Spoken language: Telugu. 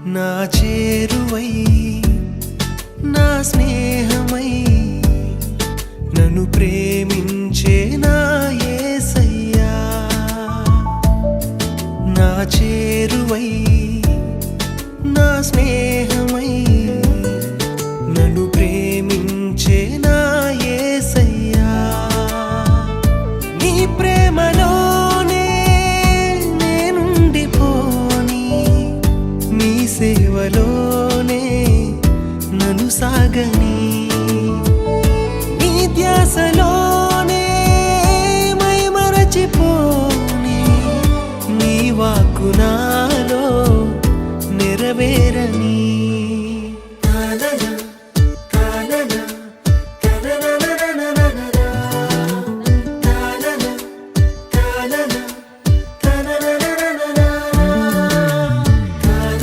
నా చేరువై నా స్నేహమై నన్ను ప్రేమించే నా యేసయ్యా నా చేరువై నా స్నేహమై నన్ను ప్రేమించే నా యేసయ్యా నీ ప్రేమలోనే నేనుండిపోని నీ సేవలోనే నన్ను సాగని నీ ధ్యాసలోనే మైమరచిపోని నీ వాక్కు నాలో నెరవేరని